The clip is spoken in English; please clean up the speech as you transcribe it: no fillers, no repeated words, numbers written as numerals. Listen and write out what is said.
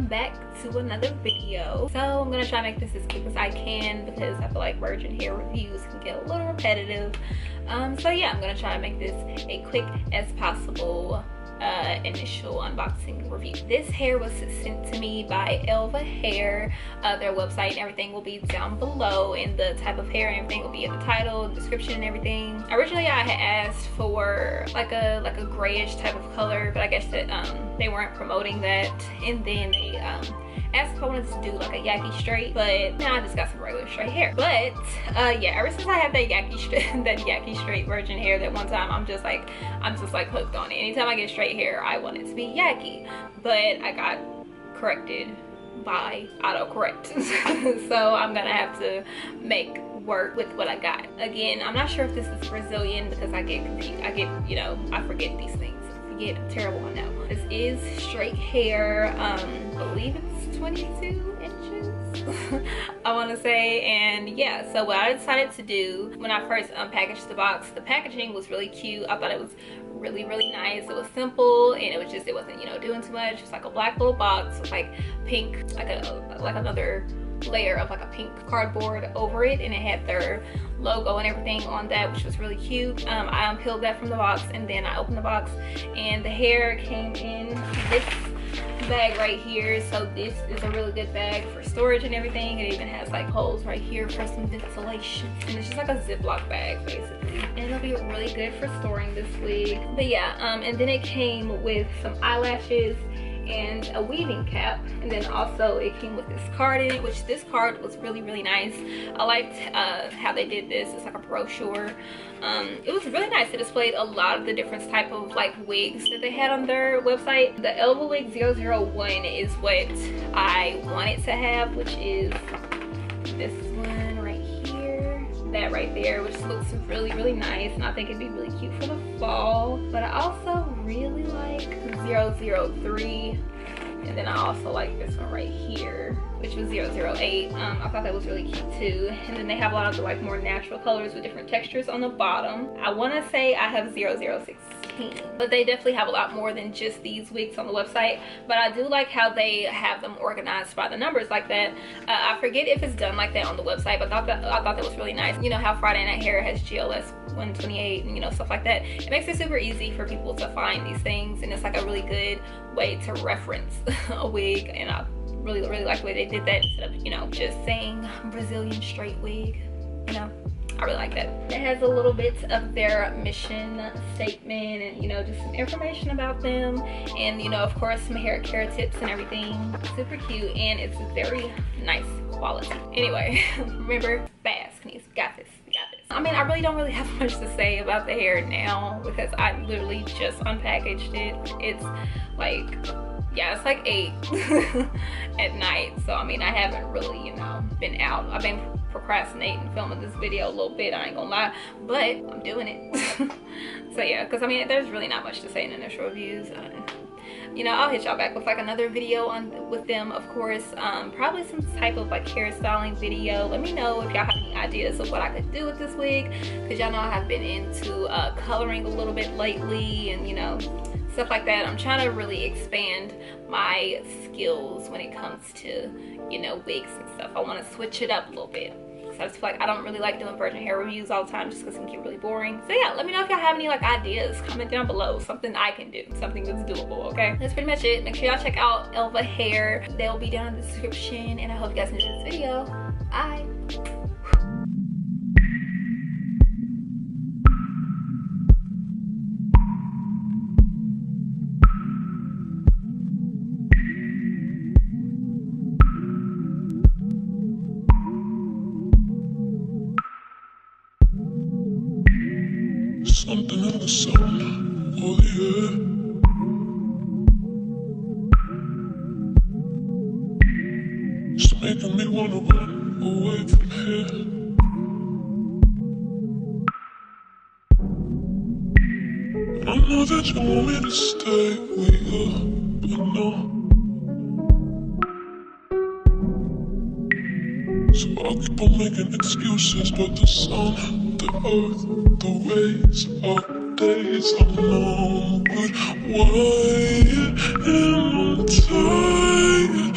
back to another video. So I'm gonna try to make this as quick as I can because I feel like virgin hair reviews can get a little repetitive. So yeah, I'm gonna try to make this a quick as possible initial unboxing review. This hair was sent to me by Elva Hair. Their website and everything will be down below, and the type of hair and everything will be in the title, description, and everything. Originally I had asked for like a grayish type of color, but I guess that they weren't promoting that, and then they asked if I wanted to do like a yaki straight, but now I just got some regular straight hair. But yeah, ever since I had that yaki straight virgin hair that one time, I'm just like hooked on it. Anytime I get straight hair, I want it to be yaki, but I got corrected by autocorrect. So I'm gonna have to make work with what I got. Again, I'm not sure if this is Brazilian because I get you know, I forget these things. I'm terrible on that one. This is straight hair. I believe it's 22 inches I want to say. And yeah, so what I decided to do when I first unpackaged the box, the packaging was really cute. I thought it was really nice. It was simple, and it wasn't, you know, doing too much. It was like a black little box with like pink, like another layer of like a pink cardboard over it, and it had their logo and everything on that, which was really cute. I unpeeled that from the box, and then I opened the box, and the hair came in this bag right here. So this is a really good bag for storage and everything. It even has like holes right here for some ventilation, and it's just like a Ziploc bag basically, and it'll be really good for storing this wig. But yeah, and then it came with some eyelashes and a weaving cap, and then also it came with this card in it, which this card was really nice. I liked how they did this. It's like a brochure. It was really nice. It displayed a lot of the different type of like wigs that they had on their website. The Elva wig 001 is what I wanted to have, which is this one right here, that right there, which looks really nice, and I think it'd be really cute for the fall. But I also really like 003, and then I also like this one right here, which was 008. I thought that was really cute too. And then they have a lot of the like more natural colors with different textures on the bottom. I want to say I have 006, but they definitely have a lot more than just these wigs on the website. But I do like how they have them organized by the numbers like that. I forget if it's done like that on the website, but I thought that was really nice. You know how Friday Night Hair has GLS 128 and, you know, stuff like that. It makes it super easy for people to find these things, and it's like a really good way to reference a wig. And I really like the way they did that, instead of, you know, just saying Brazilian straight wig. You know, I really like that. It has a little bit of their mission statement, and, you know, just some information about them, and, you know, of course, some hair care tips and everything. Super cute, and it's very nice quality. Anyway, remember, fast, Knees, got this. I mean, I really don't have much to say about the hair now because I literally just unpackaged it. It's like, yeah, it's like 8 at night. So I mean, I haven't really, you know, been out. I've been procrastinating filming this video a little bit, I ain't gonna lie, but I'm doing it. So yeah, because I mean, there's really not much to say in initial reviews. You know, I'll hit y'all back with like another video with them, of course. Probably some type of like hairstyling video. Let me know if y'all have any ideas of what I could do with this wig, because y'all know I have been into coloring a little bit lately, and, you know, stuff like that. I'm trying to really expand my skills when it comes to, you know, wigs and stuff. I want to switch it up a little bit. I just feel like I don't really like doing virgin hair reviews all the time just because it can get really boring. So yeah, let me know if y'all have any like ideas. Comment down below, something I can do, something that's doable, okay? That's pretty much it. Make sure y'all check out Elva Hair. They'll be down in the description, and I hope you guys enjoyed this video. Bye. Something in the soul, oh yeah. It's making me wanna run away from here. I know that you want me to stay with you, but no. So I'll keep on making excuses, but the sun, the earth, the waves, all days are no good. Why am I tired?